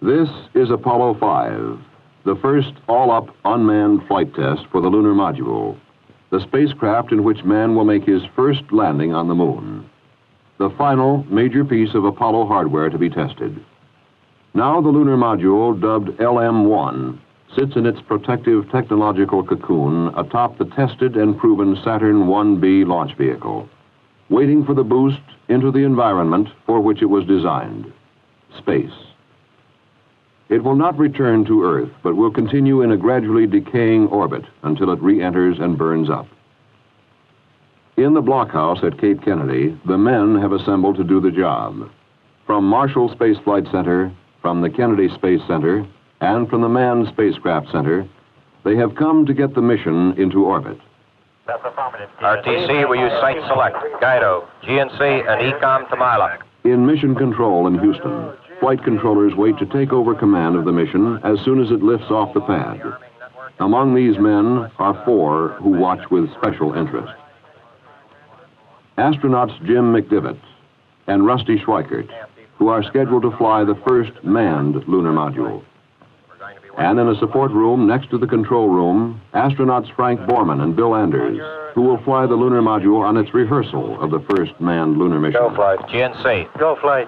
This is Apollo 5, the first all-up unmanned flight test for the lunar module, the spacecraft in which man will make his first landing on the moon. The final major piece of Apollo hardware to be tested. Now the lunar module, dubbed LM-1, sits in its protective technological cocoon atop the tested and proven Saturn 1B launch vehicle, waiting for the boost into the environment for which it was designed, space. It will not return to Earth, but will continue in a gradually decaying orbit until it re-enters and burns up. In the blockhouse at Cape Kennedy, the men have assembled to do the job. From Marshall Space Flight Center, from the Kennedy Space Center, and from the Manned Spacecraft Center, they have come to get the mission into orbit. RTC, will use Site Select, Guido, GNC, and ECOM to Mila. In Mission Control in Houston, flight controllers wait to take over command of the mission as soon as it lifts off the pad. Among these men are 4 who watch with special interest. Astronauts Jim McDivitt and Rusty Schweikert, who are scheduled to fly the first manned lunar module. And in a support room next to the control room, astronauts Frank Borman and Bill Anders, who will fly the lunar module on its rehearsal of the first manned lunar mission. Go flight. GNC. Go flight.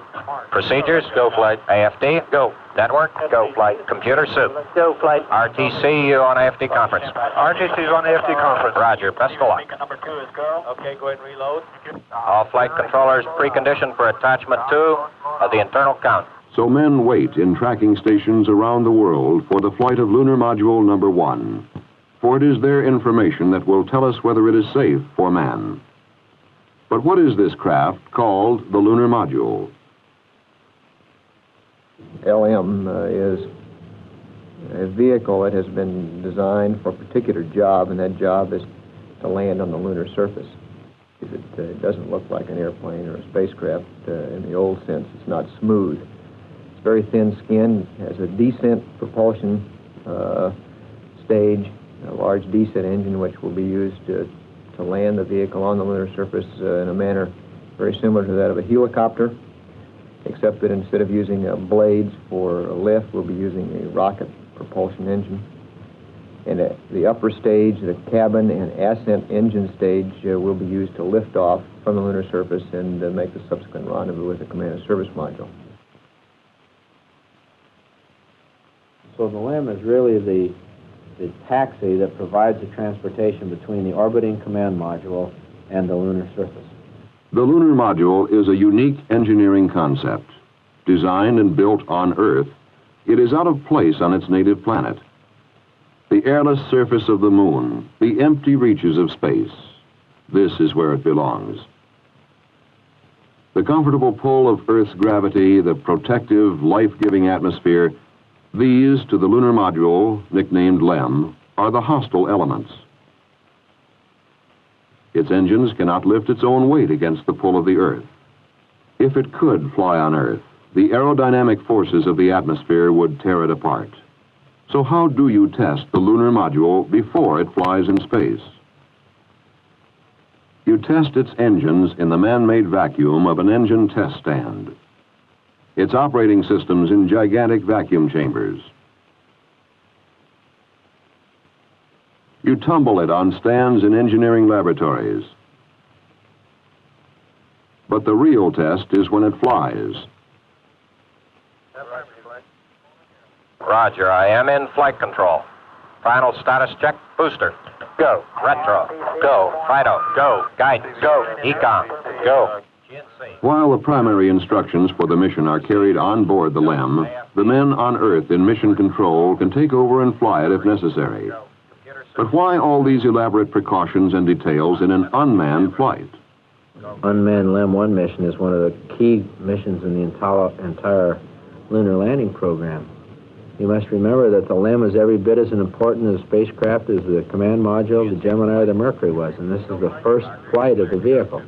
Procedures. Go flight. AFD. Go. Network. Go flight. Computer soup. Go flight. RTC, you on AFD conference. RTC's on the AFD conference. Roger. Best of luck. Number 2 is go. Okay, go ahead and reload. All flight controllers preconditioned for attachment 2 of the internal count. So men wait in tracking stations around the world for the flight of lunar module number 1. For it is their information that will tell us whether it is safe for man. But what is this craft called the lunar module? LM is a vehicle that has been designed for a particular job, and that job is to land on the lunar surface. It doesn't look like an airplane or a spacecraft in the old sense. It's not smooth. It's very thin skin, has a descent propulsion stage, a large descent engine which will be used to land the vehicle on the lunar surface in a manner very similar to that of a helicopter, except that instead of using blades for a lift, we'll be using a rocket propulsion engine. And the upper stage, the cabin and ascent engine stage, will be used to lift off from the lunar surface and make the subsequent rendezvous with the command and service module. So the LM is really the taxi that provides the transportation between the orbiting command module and the lunar surface. The lunar module is a unique engineering concept. Designed and built on Earth, it is out of place on its native planet. The airless surface of the moon, the empty reaches of space, this is where it belongs. The comfortable pull of Earth's gravity, the protective, life-giving atmosphere, these, to the lunar module, nicknamed LEM, are the hostile elements. Its engines cannot lift its own weight against the pull of the Earth. If it could fly on Earth, the aerodynamic forces of the atmosphere would tear it apart. So how do you test the lunar module before it flies in space? You test its engines in the man-made vacuum of an engine test stand. Its operating systems in gigantic vacuum chambers. You tumble it on stands in engineering laboratories. But the real test is when it flies. Roger, I am in flight control. Final status check, booster. Go. Retro. Go. Fido. Go. Guidance. Go. Econ. Go. While the primary instructions for the mission are carried on board the LEM, the men on Earth in mission control can take over and fly it if necessary. But why all these elaborate precautions and details in an unmanned flight? Unmanned LEM-1 mission is one of the key missions in the entire lunar landing program. You must remember that the LEM is every bit as important as a spacecraft as the command module, the Gemini, or the Mercury was, and this is the first flight of the vehicle.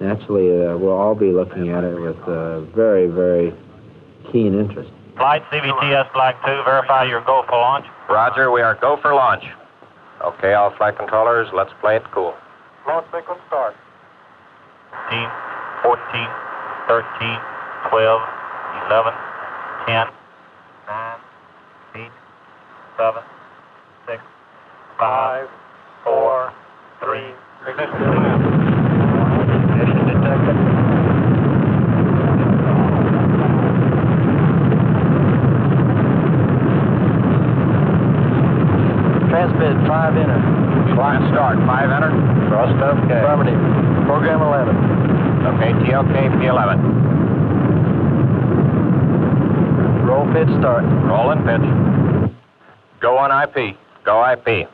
Naturally, we'll all be looking at it with very, very keen interest. Flight CVTS Flag 2, verify your go for launch. Roger, we are go for launch. Okay, all flight controllers, let's play it cool. Launch sequence start. 15, 14, 13, 12, 11, 10, 8, 7, 6, 5, 4, 3, ignition command. Ignition detected. Transmit 5 enter. Clock start, 5 enter. Thrust okay. Affirmative. Program 11. Okay, TLK P11. Roll pitch start. Rolling pitch. Go on IP. Go IP.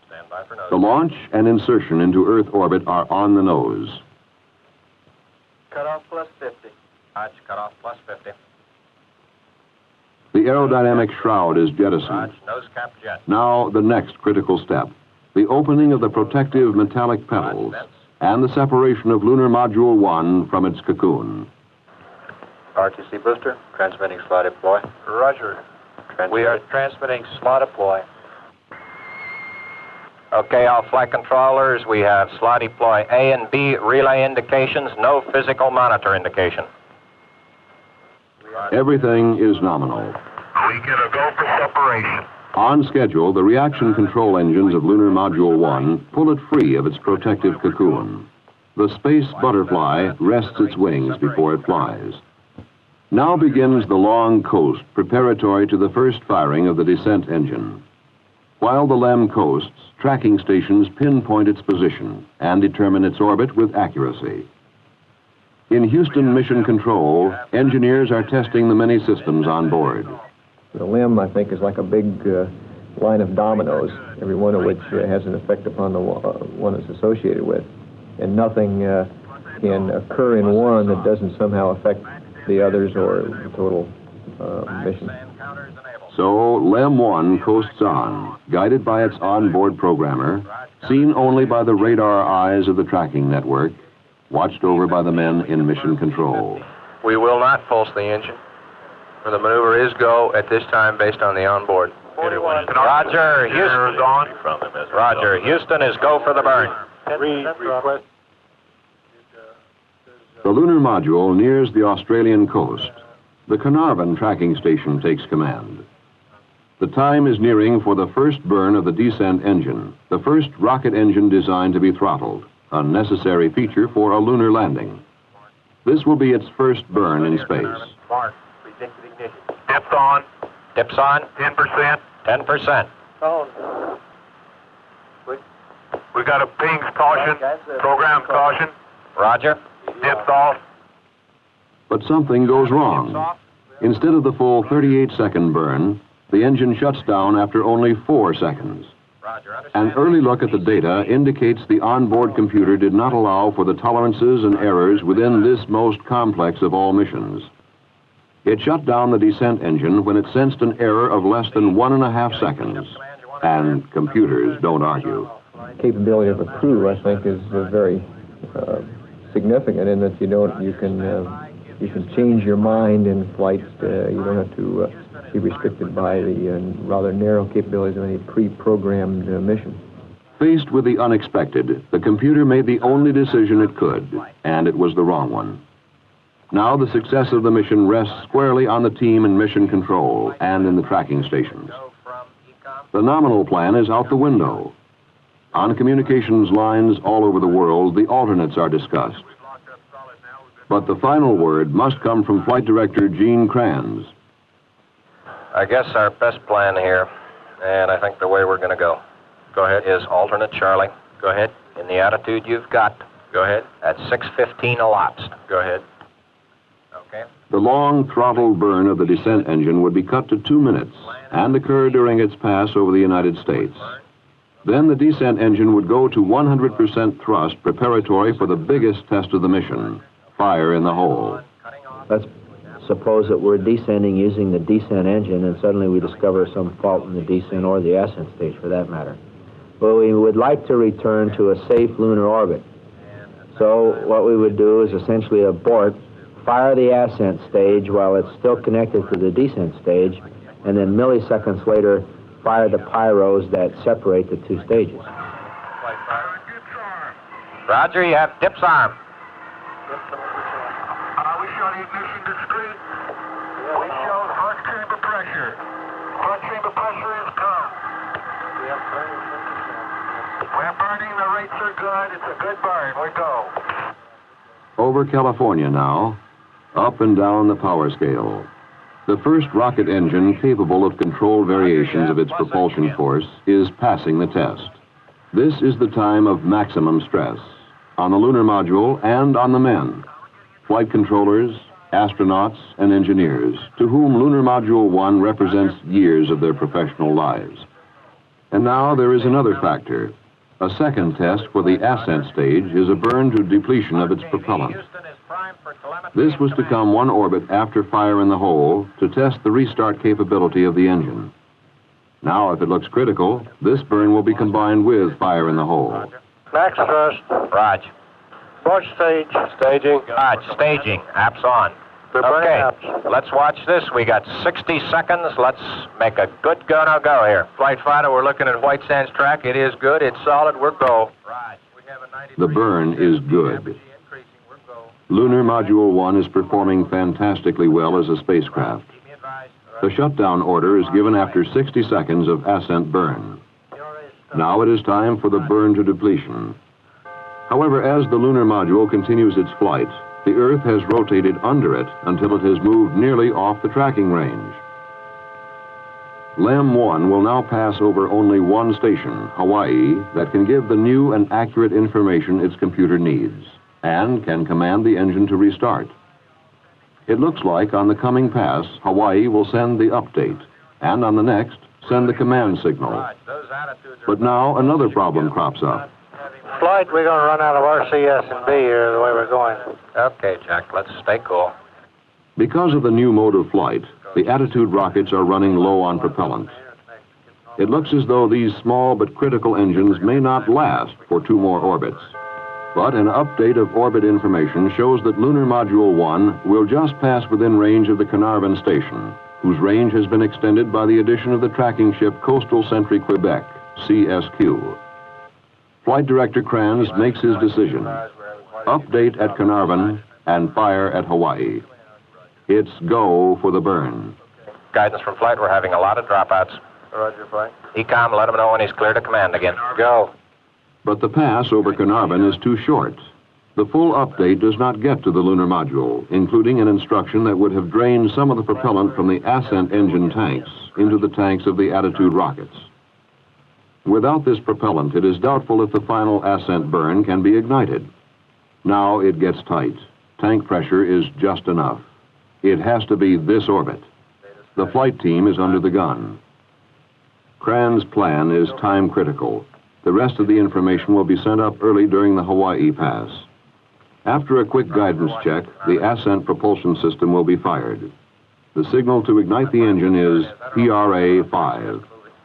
Stand by for nose. The launch and insertion into Earth orbit are on the nose. Cutoff plus 50. Roger, cut off plus 50. The aerodynamic shroud is jettisoned. Roger, nose cap jet. Now, the next critical step, the opening of the protective metallic petals and the separation of Lunar Module 1 from its cocoon. RTC booster, transmitting slot deploy. Roger. We are transmitting slot deploy. Okay, all flight controllers, we have slot deploy A and B relay indications, no physical monitor indication. Everything is nominal. We get a go for separation. On schedule, the reaction control engines of Lunar Module 1 pull it free of its protective cocoon. The space butterfly rests its wings before it flies. Now begins the long coast preparatory to the first firing of the descent engine. While the LEM coasts, tracking stations pinpoint its position and determine its orbit with accuracy. In Houston Mission Control, engineers are testing the many systems on board. The LEM, I think, is like a big line of dominoes, every one of which has an effect upon the one it's associated with. And nothing can occur in one that doesn't somehow affect the others or the total mission. So, LEM 1 coasts on, guided by its onboard programmer, seen only by the radar eyes of the tracking network, watched over by the men in Mission Control. We will not pulse the engine. The maneuver is go at this time based on the onboard. Roger, Houston. Roger, Houston is go for the burn. Request. The lunar module nears the Australian coast. The Carnarvon tracking station takes command. The time is nearing for the first burn of the descent engine, the first rocket engine designed to be throttled, a necessary feature for a lunar landing. This will be its first burn in space. Mark, predicted ignition. Dips on. Dips on. 10%. 10%. Phone. We got a pings caution. Program caution. Roger. Dips off. But something goes wrong. Instead of the full 38-second burn, the engine shuts down after only 4 seconds. Roger. An early look at the data indicates the onboard computer did not allow for the tolerances and errors within this most complex of all missions. It shut down the descent engine when it sensed an error of less than 1.5 seconds. And computers don't argue. Capability of a crew, I think, is very significant in that you can change your mind in flight. You don't have to be restricted by the rather narrow capabilities of any pre-programmed mission. Faced with the unexpected, the computer made the only decision it could, and it was the wrong one. Now the success of the mission rests squarely on the team in mission control and in the tracking stations. The nominal plan is out the window. On communications lines all over the world, the alternates are discussed. But the final word must come from Flight Director Gene Kranz. I guess our best plan here, and I think the way we're going to go is alternate Charlie. Go ahead. In the attitude you've got. Go ahead. At 6:15 elapsed. Go ahead. Okay. The long throttle burn of the descent engine would be cut to 2 minutes and occur during its pass over the United States. Then the descent engine would go to 100% thrust preparatory for the biggest test of the mission, fire in the hole. Let's suppose that we're descending using the descent engine and suddenly we discover some fault in the descent or the ascent stage for that matter. Well, we would like to return to a safe lunar orbit. So what we would do is essentially abort, fire the ascent stage while it's still connected to the descent stage, and then milliseconds later fire the pyros that separate the two stages. Roger, you have dip's arm. We show the ignition discrete. We show the front chamber pressure. Front chamber pressure is come. We're burning. The rates are good. It's a good burn. We go. Over California now, up and down the power scale. The first rocket engine capable of controlled variations of its propulsion force is passing the test. This is the time of maximum stress on the lunar module and on the men, flight controllers, astronauts, and engineers, to whom Lunar Module 1 represents years of their professional lives. And now there is another factor. A second test for the ascent stage is a burn to depletion of its propellant. This was to come one orbit after fire in the hole to test the restart capability of the engine. Now, if it looks critical, this burn will be combined with fire in the hole. Max thrust. Raj. Launch stage. Staging. Raj, staging. Apps on. We're burning Okay, apps. let's watch this. We got 60 seconds. Let's make a good go here. Flight fighter, we're looking at White Sands track. It is good. It's solid. We're go. Raj, we have a 90. The burn is good. Lunar Module 1 is performing fantastically well as a spacecraft. The shutdown order is given after 60 seconds of ascent burn. Now it is time for the burn to depletion. However, as the lunar module continues its flight, the Earth has rotated under it until it has moved nearly off the tracking range. LEM 1 will now pass over only one station, Hawaii, that can give the new and accurate information its computer needs, and can command the engine to restart. It looks like on the coming pass, Hawaii will send the update, and on the next, send the command signal. But now another problem crops up. Flight, we're going to run out of RCS and B here the way we're going. Okay, Jack, let's stay cool. Because of the new mode of flight, the Attitude rockets are running low on propellant. It looks as though these small but critical engines may not last for 2 more orbits. But an update of orbit information shows that Lunar Module 1 will just pass within range of the Carnarvon station, whose range has been extended by the addition of the tracking ship Coastal Sentry Quebec, CSQ. Flight Director Kranz makes his decision. Update at Carnarvon and fire at Hawaii. It's go for the burn. Guidance from flight, we're having a lot of dropouts. Roger, flight. ECOM, let him know when he's clear to command again. Go. But the pass over Carnarvon is too short. The full update does not get to the lunar module, including an instruction that would have drained some of the propellant from the ascent engine tanks into the tanks of the Attitude rockets. Without this propellant, it is doubtful if the final ascent burn can be ignited. Now it gets tight. Tank pressure is just enough. It has to be this orbit. The flight team is under the gun. Kranz's plan is time critical. The rest of the information will be sent up early during the Hawaii pass. After a quick guidance check, the ascent propulsion system will be fired. The signal to ignite the engine is PRA-5.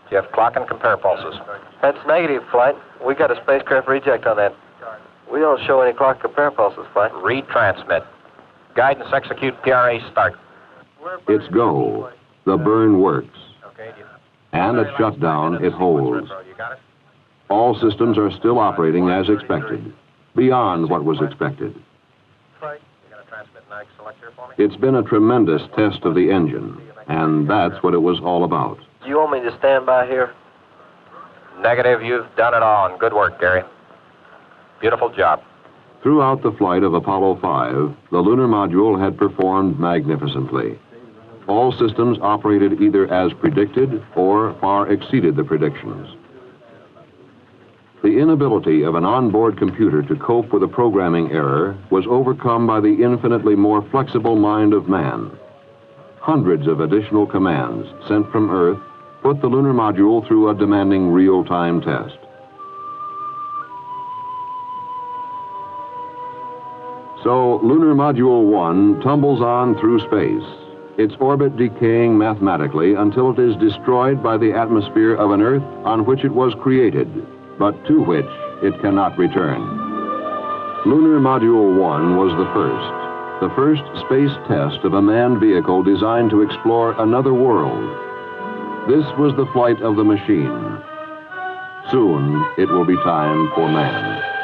Do you have clock and compare pulses? That's negative, flight. We got a spacecraft reject on that. We don't show any clock compare pulses, flight. Retransmit. Guidance execute PRA start. It's go. The burn works. And at shutdown, it holds. You got it? All systems are still operating as expected, beyond what was expected. Right. You got a transmit and select here for me? It's been a tremendous test of the engine, and that's what it was all about. Do you want me to stand by here? Negative, you've done it all, and good work, Gary. Beautiful job. Throughout the flight of Apollo 5, the lunar module had performed magnificently. All systems operated either as predicted or far exceeded the predictions. The inability of an onboard computer to cope with a programming error was overcome by the infinitely more flexible mind of man. Hundreds of additional commands sent from Earth put the lunar module through a demanding real-time test. So, Lunar Module 1 tumbles on through space, its orbit decaying mathematically until it is destroyed by the atmosphere of an Earth on which it was created, but to which it cannot return. Lunar Module 1 was the first space test of a manned vehicle designed to explore another world. This was the flight of the machine. Soon, it will be time for man.